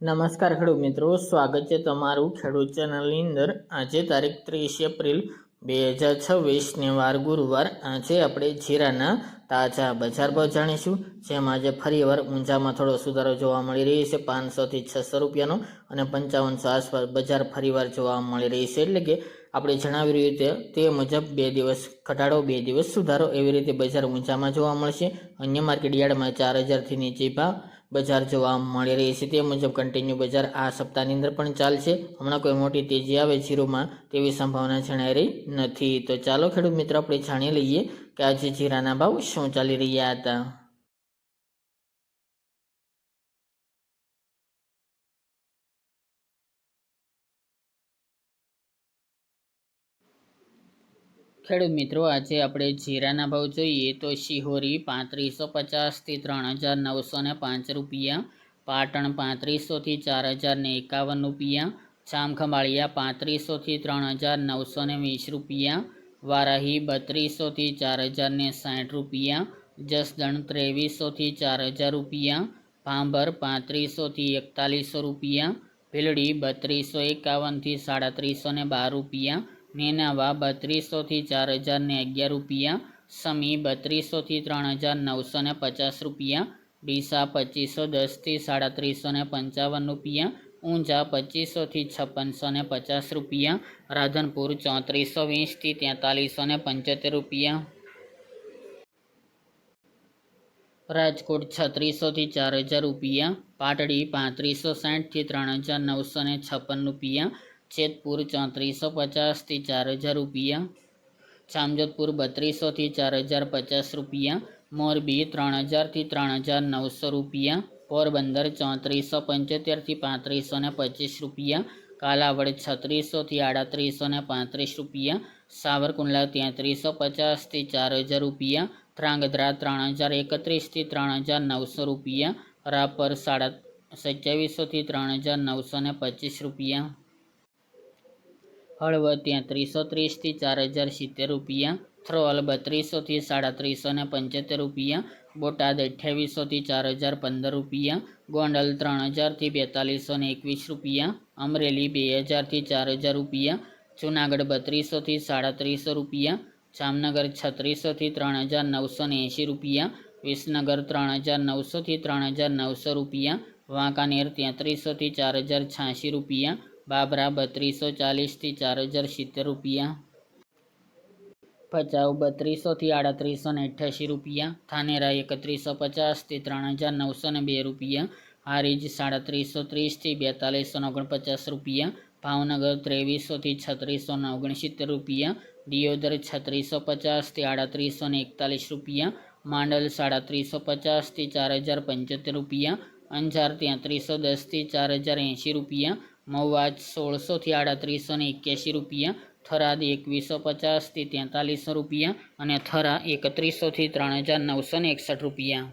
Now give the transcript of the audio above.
નમસ્કાર ખેડૂત મિત્રો, સ્વાગત છે તમારું ખેડૂત ચેનલની અંદર। આજે તારીખ 30 એપ્રિલ 2026 વાર ગુરુવાર। આજે આપણે જીરાના તાજા બજાર ભાવ જાણીશું, જેમાં આજે ફરીવાર ઊંઝામાં થોડો સુધારો જોવા મળી રહ્યો છે। 500 થી 600 રૂપિયાનો અને 5500 આસપાસ બજાર ફરીવાર જોવા મળી રહી છે। એટલે કે આપણે જણાવી રહ્યું તે મુજબ 2 દિવસ ઘટાડો 2 દિવસ સુધારો એવી રીતે બજાર ઊંઝામાં જોવા મળશે। અન્ય માર્કેટ યાર્ડમાં 4000 થી નીચે ભાવ બજાર જોવા મળી રહી છે। તે મુજબ કન્ટિન્યુ બજાર આ સપ્તાહની અંદર પણ ચાલશે। હમણાં કોઈ મોટી તેજી આવે જીરુમાં તેવી સંભાવના જણાઈ રહી નથી। તો ચાલો ખેડૂત મિત્રો આપણે જાણી લઈએ કે આજે જીરાના ભાવ શું ચાલી રહ્યા હતા। ખેડૂત મિત્રો, આજે આપણે જીરાના ભાવ જોઈએ તો શિહોરી 3550 થી 3905 રૂપિયા, પાટણ 3500 થી 4051 રૂપિયા, જામખંભાળિયા 3500 થી 3920 રૂપિયા, વારાહી 3200 થી 4060 રૂપિયા, જસદણ 2300 થી 4000 રૂપિયા, ભાંભર 3500 થી 4100 રૂપિયા, ભીલડી 3251 થી 3712 રૂપિયા, નેનાવા 3200 થી 4011 રૂપિયા, સમી 3200 થી 3950 રૂપિયા, ડીસા 2510 થી 3755 રૂપિયા, ઊંઝા 2500 થી 5650 રૂપિયા, રાધનપુર 3420 થી 4375 રૂપિયા, રાજકોટ 3600 થી 4000 રૂપિયા, પાટડી 3560 થી 3956 રૂપિયા, જેતપુર 3450 થી 4000 રૂપિયા, જામજોધપુર 3200 થી 4050 રૂપિયા, મોરબી 3000 થી 3900 રૂપિયા, પોરબંદર 3475 થી 3525 રૂપિયા, કાલાવડ 3600 થી 3835 રૂપિયા, સાવરકુંડલા 3350 થી 4000 રૂપિયા, ધ્રાંગધ્રા 3031 થી 3900 રૂપિયા, રાપર 2700 થી 3925 રૂપિયા, હળવદ 3330 થી 4070 રૂપિયા, થ્રોલ 3200 થી 3775 રૂપિયા, બોટાદ 2800 થી 4015 રૂપિયા, ગોંડલ 3000 થી 4221 રૂપિયા, અમરેલી 2000 થી 4000 રૂપિયા, જુનાગઢ 3200 થી 3700 રૂપિયા, જામનગર 3600 થી 3980 રૂપિયા, વિસનગર 3900 થી 3900 રૂપિયા, વાંકાનેર 3300 થી 4086 રૂપિયા, બાબરા 3240 થી 4070 રૂપિયા, ભચાઉ 3200 થી 3888 રૂપિયા, ધાનેરા 3150 થી 3902 રૂપિયા, હારીજ 3730 થી 4249 રૂપિયા, ભાવનગર 2300 થી 3669 રૂપિયા, દિયોદર 3650 થી 3841 રૂપિયા, માંડલ 3750 થી 4075 રૂપિયા, અંજાર 3310 થી 4080 રૂપિયા, મહુવા 1600 થી 3881 રૂપિયા, થરાદ 2150 થી 4300 રૂપિયા અને થરા 3100 થી 3961 રૂપિયા।